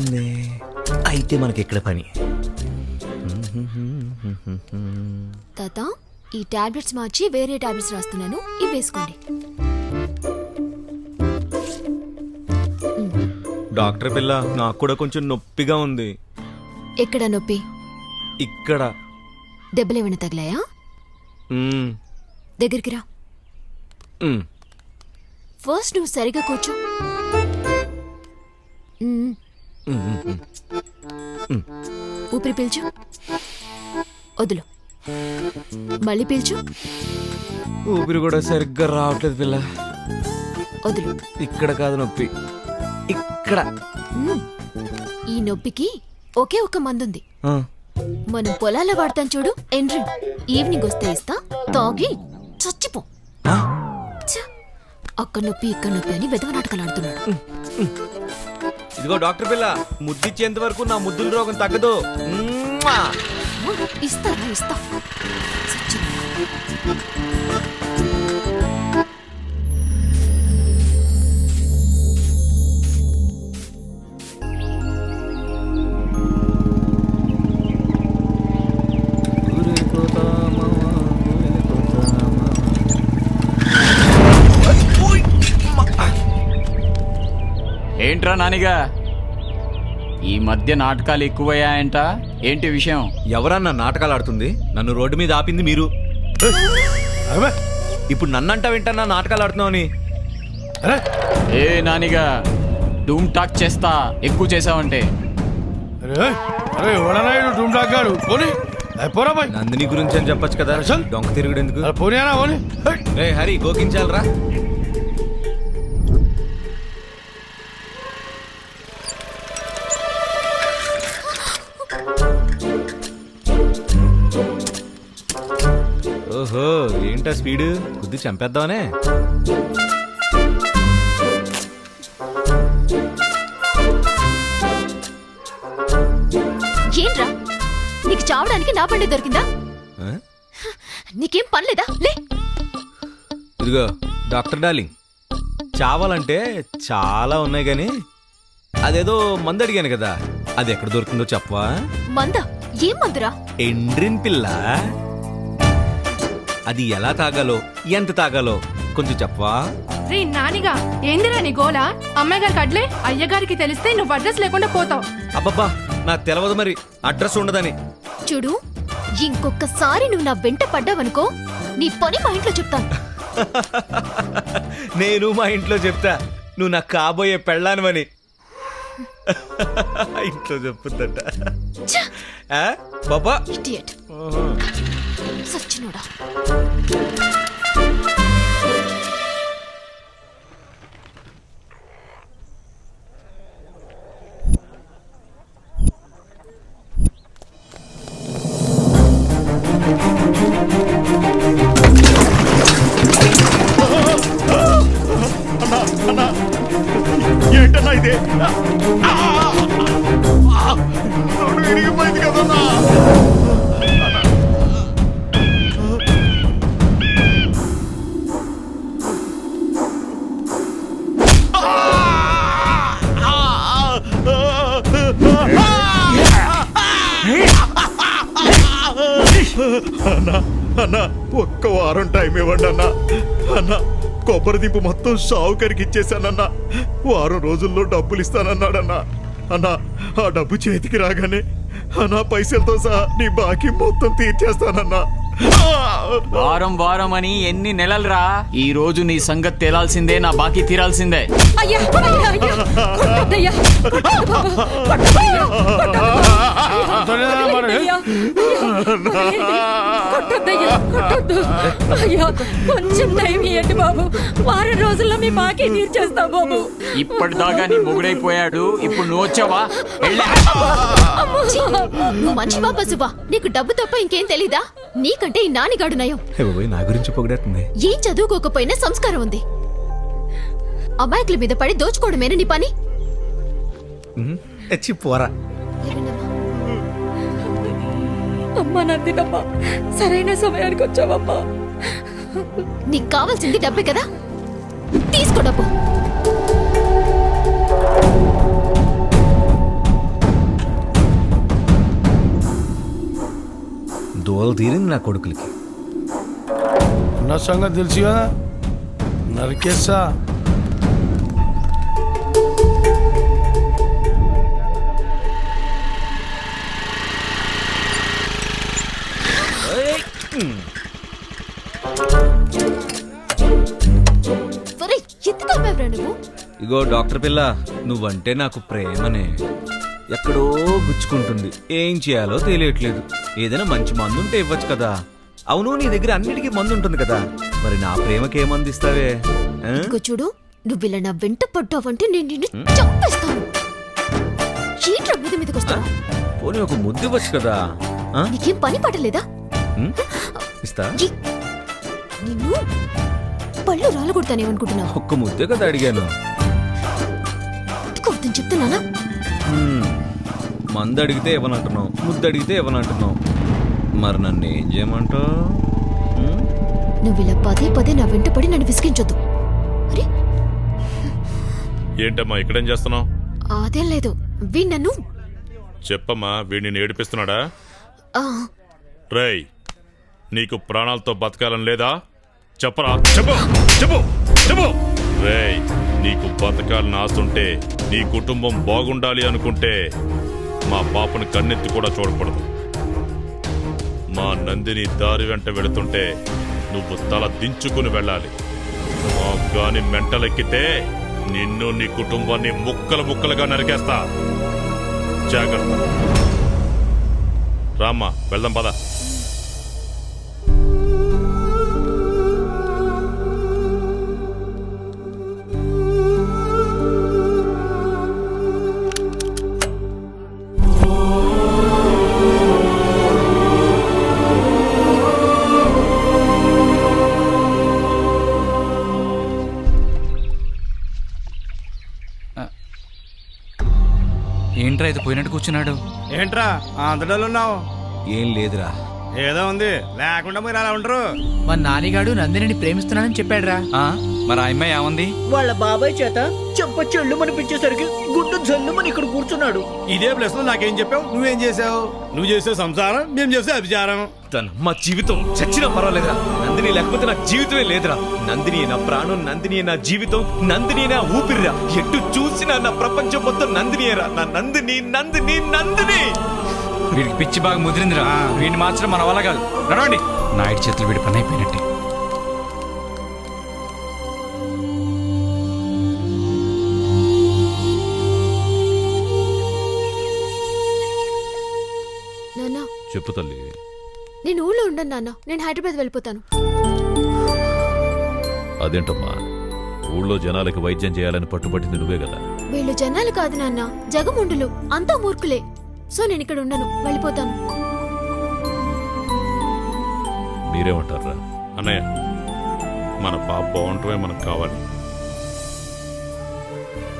ఉంది. అయితే మనకి ఇక్కడ పని. తాత, ఈ టాబ్లెట్స్ మార్చి వేరే టాబ్లెట్స్ రాస్తున్నాను, ఇవి వేసుకోండి. డాక్టర్ పిల్ల, నాకు కూడా కొంచెం నొప్పిగా ఉంది. ఎక్కడ నొప్పి? ఇక్కడ. దెబ్బలేమైనా తగిలాయా? దగ్గరికి రా. ఫస్ట్ నువ్వు సరిగా కూర్చో. ఊపిరి పీల్చు, వదులు. మళ్ళీ పీల్చు. ఊపిరి కూడా సరిగ్గా రావట్లేదు పిల్ల. వదులు. ఇక్కడ కాదు నొప్పి, ఇక్కడ. ఈ నొప్పికి ఒకే ఒక మందుంది. మనం పొలాల్లో వాడతాం చూడు, ఎండ్రిన్. ఈవినింగ్ వస్తే ఇస్తా, తాగి చచ్చిపో. అక్కడ నొప్పి ఇక్కడ నొప్పి అని వెధవ నాటకాలు ఆడుతున్నాడు. ఇదిగో డాక్టర్ పిల్ల, ముద్దిచ్చేంత వరకు నా ముద్దుల రోగం తగ్గదు. ఇస్తారా? ఇస్తా. ఏంట్రా నానిగా, ఈ మధ్య నాటకాలు ఎక్కువయ్యాయంట, ఏంటి విషయం? ఎవరన్నా నాటకాలు ఆడుతుంది? నన్ను రోడ్డు మీద ఆపింది మీరు. ఇప్పుడు నన్నంటా వింటన్నా నాటకాలు ఆడుతున్నావని. ఏ నానిగా, డూమ్ టాక్ చేస్తా ఎక్కువ చేసావంటే. నందిని గురించి అని చెప్పొచ్చు కదా, డొంక తిరుగుడు ఎందుకు? హరి గోకించాలరా. ఓహో, ఏంటా స్పీడ్? బుద్ధి చంపేద్దామనే. ఏంట్రా, నీకు చావడానికి నా బండి దొరికిందా? నీకేం పనిలేదా? లే. ఇదిగో డాక్టర్ డార్లింగ్, చావాలంటే చాలా ఉన్నాయి గాని అదేదో మందు అడిగాను కదా, అది ఎక్కడ దొరుకుతుందో చెప్పవా? మందా? ఏం మందురా? ఎండ్రిన్ పిల్ల. అది ఎలా తాగాలో, ఎంత తాగాలో కొంచెం చెప్పవా? రే నానిగా, ఏందిరా నీ గోలా? అమ్మాయి గారికి అడ్లే, అయ్యగారికి తెలిస్తే నువ్వు అడ్రస్ లేకుండా పోతావు. అబ్బబ్బా, నాకు తెలవదు మరి అడ్రస్ ఉండదని. చూడు, ఇంకొకసారి నువ్వు నా వెంట పడ్డావనుకో, నీ పని మా ఇంట్లో చెప్తాను. నేను మా ఇంట్లో చెప్తా, నువ్వు నాకు కాబోయే పెళ్ళానువని. ఇంట్లో చెప్పుద్దట. బాబా ఇడియట్. సచ్చినోడా. ఏంటన్నా ఇదే? విరిగిపోయింది కదన్నా. అన్నా అన్నా, ఒక్క వారం టైం ఇవ్వండి అన్నా. అన్నా, కొబ్బరి దింపు మొత్తం షావుకరికి ఇచ్చేసానన్నా. వారం రోజుల్లో డబ్బులు ఇస్తానన్నాడన్నా. అన్నా, ఆ డబ్బు చేతికి రాగానే అన్నా పైసలతో సహా నీ బాకీ మొత్తం తీర్చేస్తానన్నా. వారం వారం అని ఎన్ని నెలలురా? ఈ రోజు నీ సంగతి తేలాల్సిందే, నా బాకీ తీరాల్సిందే. కొంచెం టైం ఇవ్వండి బాబు, వారం రోజుల్లో మీ బాకీ తీర్చేస్తాం బాబు. ఇప్పటిదాకా నీ మొగుడైపోయాడు, ఇప్పుడు నువ్వు వచ్చావా? నువ్వు మంచి వాపసువా? నీకు డబ్బు తప్ప ఇంకేం తెలీదా? నీకంటే ఈ నానిగాడు నయం. నా గురించి పొగిడేస్తుంది. ఏం చదువుకోకపోయినా సంస్కారం ఉంది. అమాయకుల మీద పడి దోచుకోవడమేనా నీ పని? పోరా. అమ్మా నందినమ్మా, సరైన సమయానికి వచ్చావమ్మా. నీకు కావాల్సింది డబ్బే కదా, తీసుకో డబ్బు. గొడవ తీరింది నా కొడుకులకి. ఉన్న సంగతి తెలుసు కదా, నరికేస్తా. ఒరే, ఎందుకు ఆపావురా నువ్వు? ఇగో డాక్టర్ పిల్ల, నువ్వంటే నాకు ప్రేమనే. ఎక్కడో గుచ్చుకుంటుంది, ఏం చేయాలో తెలియట్లేదు. ఏదైనా మంచి మందు ఉంటే ఇవ్వచ్చు కదా. అవును, నీ దగ్గర అన్నిటికీ మందు ఉంటుంది కదా, మరి నా ప్రేమకి ఏ మందు ఇస్తావే? ఆ? ఇదిగో చూడు, నువ్వు ఇలా నా వెంట పడ్డావంటే నేను నిన్ను చంపేస్తాను. చీట్ల మీదకి వస్తాను. పోనీ ఒక ముద్దు ఇవ్వచ్చు కదా. ఆ? నీకేం పని పడలేదా? ఉమ్, ఇస్తా. నిన్ను పళ్ళు రాలగొడతానేమనుకుంటున్నావు? ఒక్క ముద్దే కదా అడిగాను. కొడుతుంది చెప్తున్నానా? మందు అడిగితే ఇవ్వనంటున్నావు, ముద్దు అడిగితే ఇవ్వనంటున్నావు, మరి నన్ను ఏం చేయమంటావు? నువ్వు ఇలా పదే పదే నా వెంట పడి నన్ను విసిగించొద్దు. అరే, ఏంటమ్మా ఇక్కడేం చేస్తున్నావు? అదేం లేదు, వీ నన్ను. చెప్పమ్మా, వీడిని ఏడిపిస్తున్నాడా? ఆ, రేయ్, నీకు ప్రాణాలతో బతకాలని లేదా? చెప్పరా, చెప్పు చెప్పు చెప్పు. రేయ్, నీకు బతకాలని ఆశుంటే, నీ కుటుంబం బాగుండాలి అనుకుంటే మా పాపను కన్నెత్తి కూడా చూడకూడదు. మా నందిని దారి వెంట వెళుతుంటే నువ్వు తల దించుకుని వెళ్ళాలి. మా గాని మెంటలెక్కితే నిన్ను నీ కుటుంబాన్ని ముక్కలు ముక్కలుగా నరికేస్తా. జాగ్రత్త. రామ్మా, వెళ్దాం పద. ఏంట్రా ఇది పోయినట్టు కూర్చున్నాడు? ఏంట్రా ఆంధ్రలో ఉన్నావు? ఏం లేదురా. ఏదో ఉంది, లేకుండా మీరు అలా ఉండరు. మా నానిగాడు నందిని ప్రేమిస్తున్నానని చెప్పాడురా. మరి ఆ అమ్మాయి ఏమంది? వాళ్ళ బాబాయ్ చేత చెంప చెళ్ళు మనిపించేసరికి గుడ్డు జల్లు మన ఇక్కడ కూర్చున్నాడు. ఇదే ప్లేస్ లో నాకేం చెప్పావు? నువ్వేం చేసావు? నువ్వు చేసే సంసారం, మేము చేసే అభిచారం. మా జీవితం చచ్చినా పర్వాలేదురా, నందిని లేకపోతే నా జీవితమే లేదురా. నందిని నా ప్రాణం, నందిని నా జీవితం, నందిని నా ఊపిరిరా. ఎటు చూసినా నా ప్రపంచం మొత్తం నందినియేరా. నా నందిని నందిని నందిని. వీడికి పిచ్చి బాగా ముదిరిందిరా, వీడిని మార్చడం మన వల్ల కాదు. నడవండి. నాయుడు చేతులు వీడి పని అయిపోయినట్టే. నాన్న, చెప్పు తల్లి. నేను ఊళ్ళో ఉండను నాన్న, నేను హైదరాబాద్ వెళ్ళిపోతాను. అదేంటమ్మా, ఊళ్ళో జనాలకి వైద్యం చేయాలని పట్టుబట్టింది నువ్వే కదా. వీళ్ళు జనాలు కాదు నాన్న, జగముండులు, అంతా మూర్ఖులే. సో నేను ఇక్కడ ఉండను, వెళ్ళిపోతాను. మీరేమంటారా? అన్నయ్య, మన పాప బాగుంటమే మనకు కావాలి.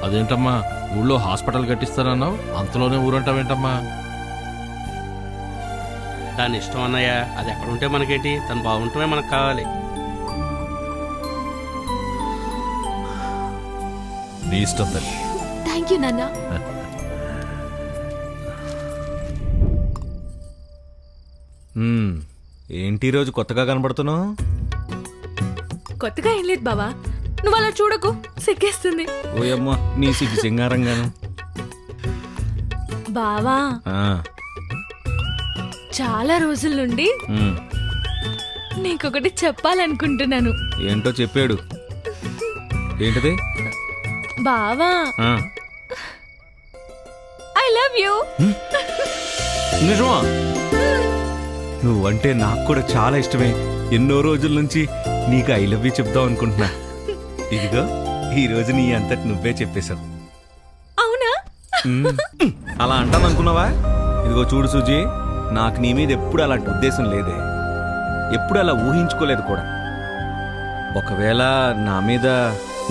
అదేంటమ్మా, ఊళ్ళో హాస్పిటల్ కట్టిస్తానన్నావు, అంతలోనే ఊరంటావేంటమ్మా? దాని ఇష్టం అన్నయ్య, అది ఎక్కడ ఉంటే మనకేంటి, తను బాగుంటమే మనకు కావాలి. నీ ఇష్టం తల్లి. థ్యాంక్ యూ నాన్న. ఏంటి రోజు కొత్తగా కనబడుతున్నావు? కొత్తగా ఏం లేదు బావా, నువ్వు అలా చూడకు, సిగ్గేస్తుంది. ఓయమ్మ, నీ సిగ్గు సింగారంగాను. బావా, ఆ, చాలా రోజుల నుండి ఉమ్, నీకొకటి చెప్పాలనుకుంటున్నాను. ఏంటో చెప్పాడు. ఏంటది? బావా, ఆ, ఐ లవ్ యూ. నిజమా? నువ్వంటే నాకు కూడా చాలా ఇష్టమే. ఎన్నో రోజుల నుంచి నీకు ఐ లవ్ యూ చెప్దాం అనుకుంటున్నా. ఇదిగో ఈ రోజు నీ అంతటి నువ్వే చెప్పేశావు. అవునా? అలా అంటాను అనుకున్నావా? ఇదిగో చూడు సూజీ, నాకు నీ మీద ఎప్పుడు అలాంటి ఉద్దేశం లేదే, ఎప్పుడు అలా ఊహించుకోలేదు కూడా. ఒకవేళ నా మీద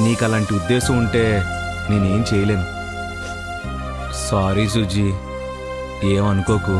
నీకు అలాంటి ఉద్దేశం ఉంటే నేనేం చేయలేను. సారీ సూజీ, ఏమనుకోకు.